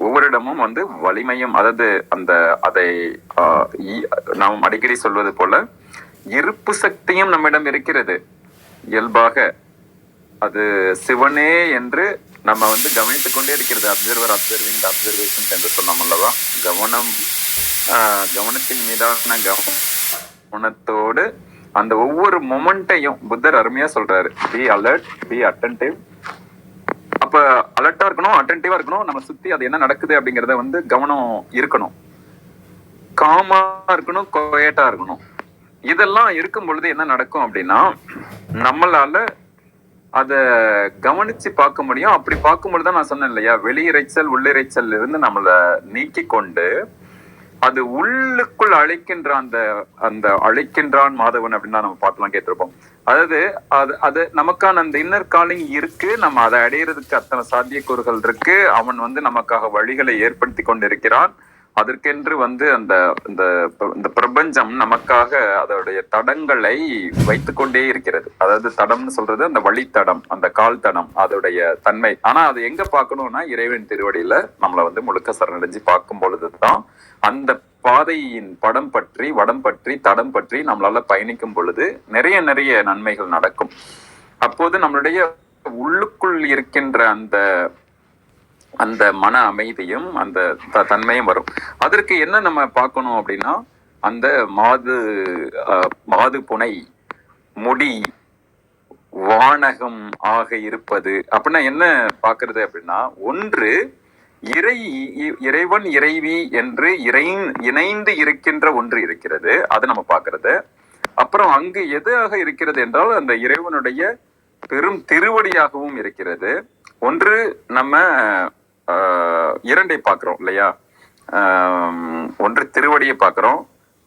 ஒவ்வொருடமும் வந்து வலிமையும். அதாவது அந்த அதை நாம் அடிக்கடி சொல்வது போல இருப்பு சக்தியும் நம்மிடம் இருக்கிறது இயல்பாக. அது சிவனே என்று நம்ம வந்து கவனித்துக் கொண்டே இருக்கிறது. அப்சர்விங் அப்சர்வேஷன் என்று சொன்னோம் அல்லவா. கவனத்தின் மீதான கவனத்தோடு அந்த ஒவ்வொரு மொமெண்ட்டையும் புத்தர் அருமையா சொல்றாரு, பி அலர்ட், பி அட்டென்டிவ். அப்ப அலர்ட்டா இருக்கணும், அட்டென்டிவா இருக்கணும். நம்ம சுத்தி அது என்ன நடக்குது அப்படிங்கறத வந்து கவனம் இருக்கணும், காமா இருக்கணும், குவைட்டா இருக்கணும். இதெல்லாம் இருக்கும் பொழுது என்ன நடக்கும் அப்படின்னா, நம்மளால அத கவனிச்சு பார்க்க முடியும். அப்படி பார்க்கும் பொழுதுதான் நான் சொன்னேன் இல்லையா, வெளியிறைச்சல் உள்ளிறைச்சல் இருந்து நம்மள நீக்கி கொண்டு அது உள்ளுக்குள் அழைக்கின்ற அந்த அழைக்கின்றான் மாதவன் அப்படின்னு நம்ம பாட்டெல்லாம் கேட்டிருப்போம். அதாவது அது நமக்கான அந்த இன்னர் காலிங் இருக்கு, நம்ம அதை அடையிறதுக்கு அத்தனை சாத்தியக்கூறுகள் இருக்கு. அவன் வந்து நமக்காக வழிகளை ஏற்படுத்தி கொண்டிருக்கிறான். அதற்கென்று வந்து அந்த பிரபஞ்சம் நமக்காக அதோடைய தடங்களை வைத்து கொண்டே இருக்கிறது. அதாவது தடம்னு சொல்றது அந்த வழித்தடம், அந்த கால் தடம், அதோடைய தன்மை. ஆனா அது எங்க பார்க்கணும்னா இறைவன் திருவடியில நம்மளை வந்து முழுக்க சரணடைஞ்சு பார்க்கும் பொழுதுதான் அந்த பாதையின் படம் பற்றி, வடம் பற்றி, தடம் பற்றி நம்மளால பயணிக்கும் பொழுது நிறைய நன்மைகள் நடக்கும். அப்போது நம்மளுடைய உள்ளுக்குள் இருக்கின்ற அந்த மன அமைதியும் அந்த தன்மையும் வரும். அதற்கு என்ன நம்ம பார்க்கணும் அப்படின்னா, அந்த மாது புனை முடி வானகம் ஆக இருப்பது அப்படின்னா என்ன பார்க்கறது அப்படின்னா, ஒன்று இறைவன் இறைவி என்று இணைந்து இருக்கின்ற ஒன்று இருக்கிறது, அதை நம்ம பார்க்கறது. அப்புறம் அங்கு எதாக இருக்கிறது என்றால் அந்த இறைவனுடைய பெரும் திருவடியாகவும் இருக்கிறது. ஒன்று நம்ம இரண்டை பார்க்கிறோம் இல்லையா, ஒன்று திருவடியை பார்க்கிறோம்,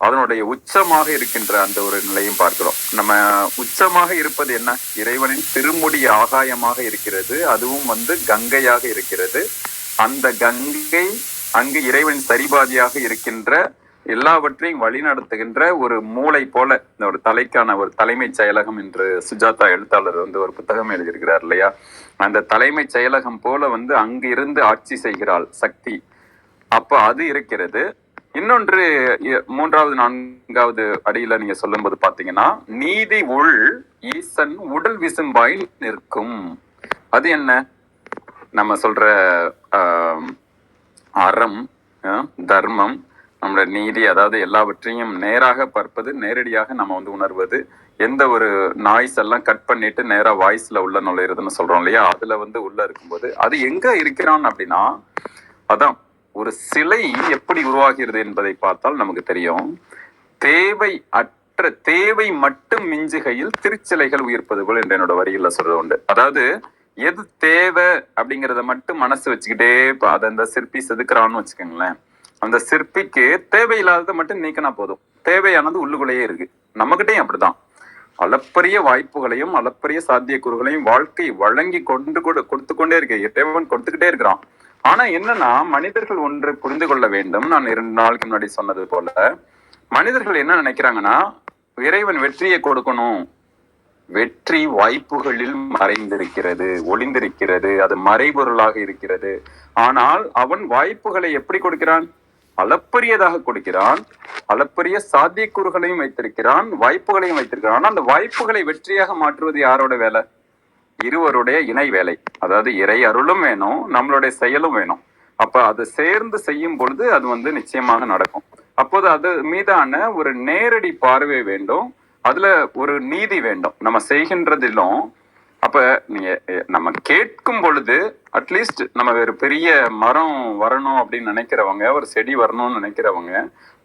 அதனுடைய உச்சமாக இருக்கின்ற அந்த ஒரு நிலையும் பார்க்கிறோம். நம்ம உச்சமாக இருப்பது என்ன, இறைவனின் திருமுடி ஆகாயமாக இருக்கிறது, அதுவும் வந்து கங்கையாக இருக்கிறது. அந்த கங்கை அங்கு இறைவனின் சரிபாதியாக இருக்கின்ற எல்லாவற்றையும் வழி நடத்துகின்ற ஒரு மூளை போல, இந்த ஒரு தலைக்கான ஒரு தலைமை செயலகம் என்று சுஜாதா எழுத்தாளர் வந்து ஒரு புத்தகம் எழுதியிருக்கிறார் இல்லையா. அந்த தலைமை செயலகம் போல வந்து அங்கு இருந்து ஆட்சி செய்கிறாள் சக்தி. அப்ப அது இருக்கிறது. இன்னொன்று மூன்றாவது நான்காவது அடியில நீங்க சொல்லும் போது பாத்தீங்கன்னா, நீதி உள் ஈசன் உடல் விசும்பாய் நிற்கும். அது என்ன, நம்ம சொல்ற அறம், தர்மம், நம்மளோட நீதி, அதாவது எல்லாவற்றையும் நேராக பார்ப்பது, நேரடியாக நம்ம வந்து உணர்வது. எந்த ஒரு நாய்ஸ் எல்லாம் கட் பண்ணிட்டு நேரா வாய்ஸ்ல உள்ள நுழையிறதுன்னு சொல்றோம் இல்லையா, அதுல வந்து உள்ள இருக்கும்போது அது எங்க இருக்கிறான் அப்படின்னா, அதான் ஒரு சிலை எப்படி உருவாகிறது என்பதை பார்த்தால் நமக்கு தெரியும். தேவை மட்டும் மிஞ்சுகையில் திருச்சிலைகள் உயிர்ப்பது போல் என்று என்னோட வரியில சொல்றது உண்டு. அதாவது எது தேவை அப்படிங்கிறத மட்டும் மனசு வச்சுக்கிட்டே அதை அந்த சிற்பி செதுக்குறான்னு வச்சுக்கோங்களேன். அந்த சிற்பிக்கு தேவையில்லாததை மட்டும் நீக்கினா போதும், தேவையானது உள்ளுக்குள்ளேயே இருக்கு. நம்மகிட்டையும் அப்படிதான் அளப்பரிய வாய்ப்புகளையும் அளப்பரிய சாத்தியக்கூறுகளையும் வாழ்க்கை வழங்கி கொடுத்து கொண்டே இருக்கு, இறைவன் கொடுத்துக்கிட்டே இருக்கிறான். ஆனா என்னன்னா, மனிதர்கள் ஒன்று புரிந்து கொள்ள வேண்டும். நான் 2 நாளுக்கு முன்னாடி சொன்னது போல, மனிதர்கள் என்ன நினைக்கிறாங்கன்னா, இறைவன் வெற்றியை கொடுக்கணும். வெற்றி வாய்ப்புகளில் மறைந்திருக்கிறது, ஒளிந்திருக்கிறது, அது மறைபொருளாக இருக்கிறது. ஆனால் அவன் வாய்ப்புகளை எப்படி கொடுக்கிறான், அளப்பரியதாக கொடுக்கிறான். அளப்பரிய சாத்தியக்கூறுகளையும் வைத்திருக்கிறான், வாய்ப்புகளையும் வைத்திருக்கிறான். அந்த வாய்ப்புகளை வெற்றியாக மாற்றுவது யாரோட வேலை, இருவருடைய இணை வேலை. அதாவது இறை அருளும் வேணும், நம்மளுடைய செயலும் வேணும். அப்ப அதை சேர்ந்து செய்யும் பொழுது அது வந்து நிச்சயமாக நடக்கும். அப்போது அது மீதான ஒரு நேரடி பார்வை வேண்டும், அதுல ஒரு நீதி வேண்டும் நம்ம செய்கின்றதிலும். அப்ப நீங்க நம்ம கேட்கும் பொழுது அட்லீஸ்ட் நம்ம வேறு பெரிய மரம் வரணும் அப்படின்னு நினைக்கிறவங்க, ஒரு செடி வரணும்னு நினைக்கிறவங்க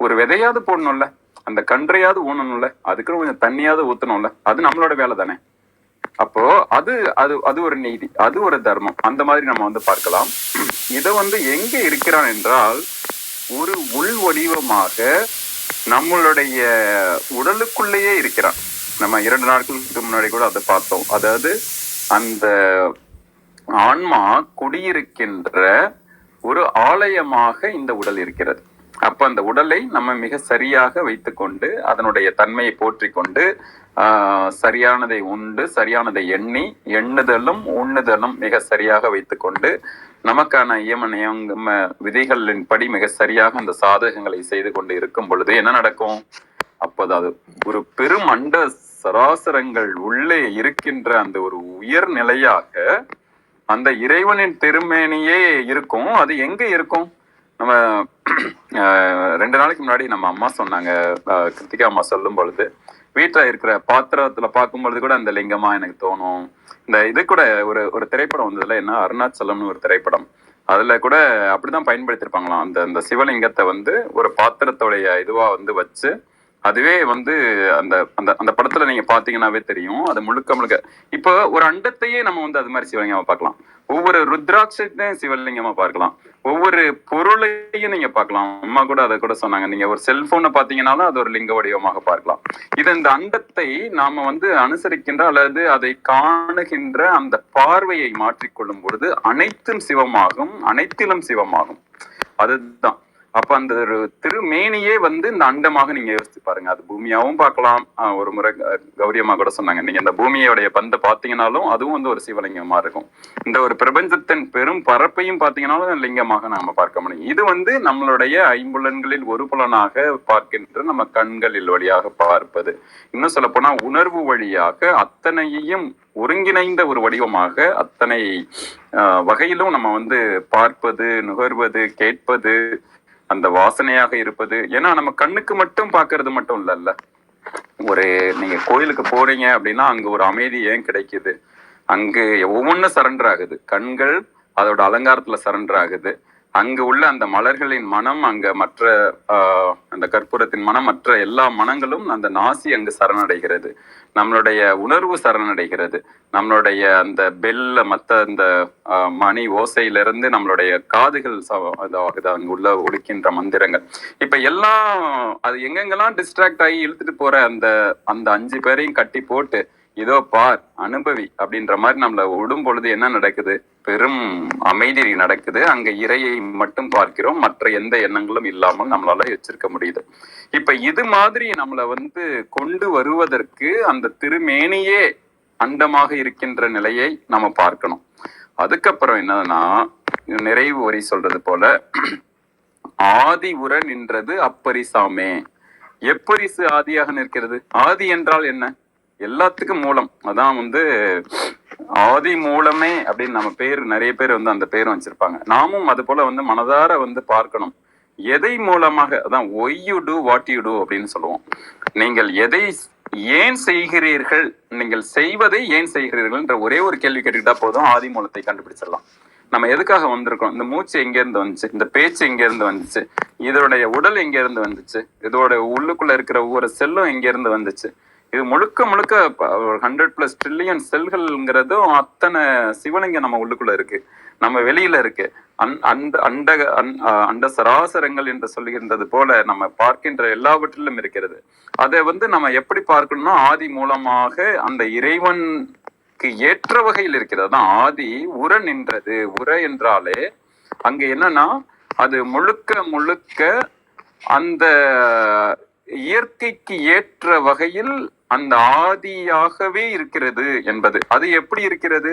ஒரு விதையாவது போடணும்ல, அந்த கன்றையாவது ஊனணும்ல, அதுக்கு கொஞ்சம் தண்ணியாவது ஊத்தணும்ல, அது நம்மளோட வேலை தானே. அப்போ அது அது அது ஒரு நீதி, அது ஒரு தர்மம். அந்த மாதிரி நம்ம வந்து பார்க்கலாம். இதை வந்து எங்க இருக்கிறான் என்றால், ஒரு உள் வடிவமாக நம்மளுடைய உடலுக்குள்ளேயே இருக்கிறான். நம்ம 2 நாட்களுக்கு முன்னாடி கூட அதை பார்த்தோம். அதாவது அந்த ஆன்மா குடியிருக்கின்ற ஒரு ஆலயமாக இந்த உடல் இருக்கிறது. அப்ப அந்த உடலை நம்ம மிக சரியாக வைத்துக்கொண்டு அதனுடைய தன்மையை போற்றி கொண்டு சரியானதை உண்டு சரியானதை எண்ணுதலும் உண்ணுதலும் மிக சரியாக வைத்துக்கொண்டு நமக்கான நியம விதிகளின் படி மிக சரியாக அந்த சாதகங்களை செய்து கொண்டு இருக்கும் பொழுது என்ன நடக்கும்? அப்போது அது ஒரு பெரும் அண்ட சராசரங்கள் உள்ளே இருக்கின்ற அந்த ஒரு உயர் நிலையாக அந்த இறைவனின் திருமேனியே இருக்கும். அது எங்க இருக்கும்? நம்ம 2 நாளைக்கு முன்னாடி நம்ம அம்மா சொன்னாங்க, கிருத்திகா அம்மா சொல்லும் பொழுது, வீட்டுல இருக்கிற பாத்திரத்துல பார்க்கும் பொழுது கூட அந்த லிங்கமா எனக்கு தோணும். இந்த இது கூட ஒரு திரைப்படம் வந்ததுல என்ன, அருணாச்சலம்னு ஒரு திரைப்படம், அதுல கூட அப்படிதான் பயன்படுத்திருப்பாங்களாம். அந்த சிவலிங்கத்தை வந்து ஒரு பாத்திரத்தோடைய இதுவா வந்து வச்சு, அதுவே வந்து அந்த அந்த அந்த படத்துல நீங்க பாத்தீங்கன்னாவே தெரியும், அது முழுக்க இப்போ ஒரு அண்டத்தையே நம்ம வந்து அது மாதிரி சிவலிங்கமா பார்க்கலாம். ஒவ்வொரு ருத்ராட்சத்தையும் சிவலிங்கமா பார்க்கலாம். ஒவ்வொரு பொருளையும் நீங்க பார்க்கலாம். அம்மா கூட அதை கூட சொன்னாங்க, நீங்க ஒரு செல்போனை பாத்தீங்கன்னாலும் அது ஒரு லிங்க வடிவமாக பார்க்கலாம். இது இந்த அண்டத்தை நாம வந்து அனுசரிக்கின்ற அல்லது அதை காணுகின்ற அந்த பார்வையை மாற்றிக்கொள்ளும் பொழுது அனைத்தும் சிவமாகும், அனைத்திலும் சிவமாகும். அதுதான். அப்ப அந்த ஒரு திருமேனியே வந்து இந்த அண்டமாக நீங்க யோசிச்சு பாருங்க. அது பூமியாவும் பார்க்கலாம். ஒரு முறை கௌரியம்மா கூட சொன்னாங்க, நீங்க இந்த பூமியோடைய பந்தை பாத்தீங்கன்னாலும் அதுவும் வந்து ஒரு சிவலிங்கமா இருக்கும். இந்த ஒரு பிரபஞ்சத்தின் பெரும் பரப்பையும் பாத்தீங்கன்னாலும் லிங்கமாக நாம பார்க்க முடியும். இது வந்து நம்மளுடைய ஐம்புலன்களில் ஒரு புலனாக பார்க்கின்ற நம்ம கண்களில் வழியாக பார்ப்பது. இன்னும் சொல்ல போனா உணர்வு வழியாக அத்தனையையும் ஒருங்கிணைந்த ஒரு வடிவமாக அத்தனை வகையிலும் நம்ம வந்து பார்ப்பது, நுகர்வது, கேட்பது, அந்த வாசனையாக இருப்பது. ஏன்னா நம்ம கண்ணுக்கு மட்டும் பாக்குறது மட்டும் இல்லைல்ல. நீங்க கோயிலுக்கு போறீங்க அப்படின்னா அங்க ஒரு அமைதி ஏன் கிடைக்குது? அங்கு ஒவ்வொன்றும் சரண்டர் ஆகுது. கண்கள் அதோட அலங்காரத்துல சரண்டர் ஆகுது. அங்கு உள்ள அந்த மலர்களின் மனம், அங்க மற்ற அந்த கற்பூரத்தின் மனம், மற்ற எல்லா மனங்களும் அந்த நாசி அங்கு சரணடைகிறது. நம்மளுடைய உணர்வு சரணடைகிறது. நம்மளுடைய அந்த பெல்ல மற்ற அந்த மணி ஓசையிலிருந்து நம்மளுடைய காதுகள் அங்க உள்ள ஒலிக்கின்ற மந்திரங்கள். இப்ப எல்லாம் அது எங்கெங்கெல்லாம் டிஸ்ட்ராக்ட் ஆகி இழுத்துட்டு போற அந்த அந்த 5 பேரையும் கட்டி போட்டு இதோ பார், அனுபவி அப்படின்ற மாதிரி நம்மள விடும் பொழுது என்ன நடக்குது? பெரும் அமைதி நடக்குது. அங்க இறையை மட்டும் பார்க்கிறோம், மற்ற எந்த எண்ணங்களும் இல்லாமல் நம்மளால வச்சிருக்க முடியுது. இப்ப இது மாதிரி நம்மள வந்து கொண்டு வருவதற்கு அந்த திருமேனியே அண்டமாக இருக்கின்ற நிலையை நம்ம பார்க்கணும். அதுக்கப்புறம் என்னன்னா, நிறைவு வரி சொல்றது போல, ஆதி உர நின்றது அப்பரிசாமே. எப்பரிசு ஆதியாக நிற்கிறது? ஆதி என்றால் என்ன? எல்லாத்துக்கும் மூலம். அதான் வந்து ஆதி மூலமே அப்படின்னு நம்ம நிறைய பேர் வந்து அந்த பேரும் வச்சிருப்பாங்க. நாமும் அது போல வந்து மனதார வந்து பார்க்கணும். எதை மூலமாக, அதான் why you do what you do அப்படின்னு சொல்லுவோம். நீங்கள் எதை ஏன் செய்கிறீர்கள், நீங்கள் செய்வதை ஏன் செய்கிறீர்கள் என்ற ஒரே ஒரு கேள்வி கேட்டுக்கிட்டா போதும், ஆதி மூலத்தை கண்டுபிடிச்சிடலாம். நம்ம எதுக்காக வந்திருக்கோம்? இந்த மூச்சு எங்க இருந்து வந்துச்சு? இந்த பேச்சு எங்க இருந்து வந்துச்சு? இதோடைய உடல் எங்க இருந்து வந்துச்சு? இதோட உள்ளுக்குள்ள இருக்கிற ஒவ்வொரு செல்லும் எங்க இருந்து வந்துச்சு? இது முழுக்க 100+ ட்ரில்லியன் செல்கள்ங்கிறதும் அத்தனை சிவலிங்கம் நம்ம உள்ளுக்குள்ள இருக்கு, நம்ம வெளியில இருக்கு. அண்ட சராசரங்கள் என்று சொல்லுகின்றது போல நம்ம பார்க்கின்ற எல்லாவற்றிலும் இருக்கிறது. அதை வந்து நம்ம எப்படி பார்க்கணும்னா, ஆதி மூலமாக அந்த இறைவனுக்கு ஏற்ற வகையில் இருக்கிறது. தான் ஆதி உர நின்றது. உர என்றாலே அங்க என்னன்னா, அது முழுக்க அந்த இயற்கைக்கு ஏற்ற வகையில் அந்த ஆதியாகவே இருக்கிறது என்பது. அது எப்படி இருக்கிறது?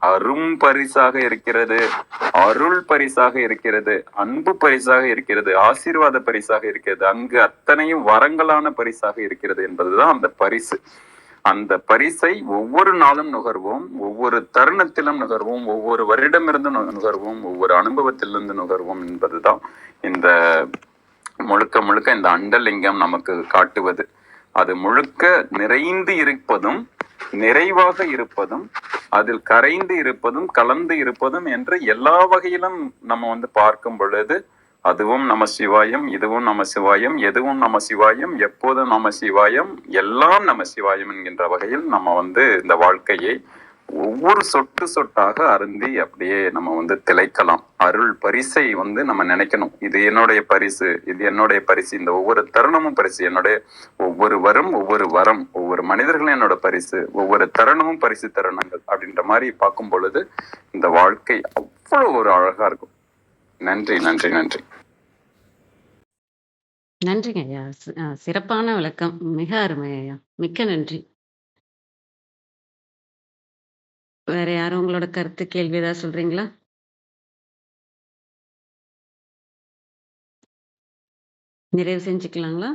அரும் பரிசாக இருக்கிறது, அருள் பரிசாக இருக்கிறது, அன்பு பரிசாக இருக்கிறது, ஆசீர்வாத பரிசாக இருக்கிறது. அங்கு அத்தனையும் வரங்களான பரிசாக இருக்கிறது என்பதுதான் அந்த பரிசு. அந்த பரிசை ஒவ்வொரு நாளும் நுகர்வோம், ஒவ்வொரு தருணத்திலும் நுகர்வோம், ஒவ்வொரு வருடமிருந்து நுகர்வோம், ஒவ்வொரு அனுபவத்திலிருந்து நுகர்வோம் என்பதுதான் இந்த முழுக்க இந்த அண்டலிங்கம் நமக்கு காட்டுவது. அது முழுக்க நிறைந்து இருப்பதும், நிறைவாக இருப்பதும், அதில் கரைந்து இருப்பதும், கலந்து இருப்பதும் என்று எல்லா வகையிலும் நம்ம வந்து பார்க்கும் பொழுது, அதுவும் நம சிவாயம், இதுவும் நம சிவாயம், எதுவும் நம சிவாயம், எப்போதும் நம சிவாயம், எல்லாம் நம சிவாயம் என்கின்ற வகையில் நம்ம வந்து இந்த வாழ்க்கையை ஒவ்வொரு சொட்டு சொட்டாக அருந்தி அப்படியே நம்ம வந்து திளைக்கலாம். அருள் பரிசை வந்து நம்ம நினைக்கணும். இது என்னுடைய பரிசு, இது என்னுடைய பரிசு. இந்த ஒவ்வொரு தருணமும் பரிசு. என்னுடைய ஒவ்வொரு வரம், ஒவ்வொரு மனிதர்களும் என்னோட பரிசு, ஒவ்வொரு தருணமும் பரிசு தருணங்கள் அப்படின்ற மாதிரி பார்க்கும் பொழுது இந்த வாழ்க்கை அவ்வளவு ஒரு அழகா இருக்கும். நன்றி நன்றி நன்றி. நன்றிங்க ஐயா. சிறப்பான விளக்கம். மிக அருமை ஐயா. மிக்க நன்றி. வேற யாரும் உங்களோட கருத்து, கேள்வி ஏதாவது சொல்றீங்களா? நிறைவு செஞ்சுக்கலாங்களா?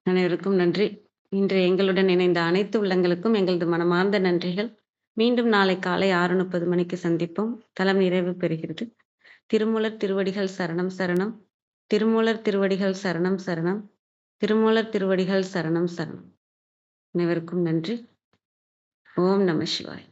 அனைவருக்கும் நன்றி. இன்று எங்களுடன் இணைந்த அனைத்து உள்ளங்களுக்கும் எங்களது மனமார்ந்த நன்றிகள். மீண்டும் நாளை காலை 6:30 மணிக்கு சந்திப்போம். தலம் நிறைவு பெறுகிறது. திருமூலர் திருவடிகள் சரணம் சரணம். திருமூலர் திருவடிகள் சரணம் சரணம். திருமூலர் திருவடிகள் சரணம் சரணம். அனைவருக்கும் நன்றி. ஓம் நம சிவாய்.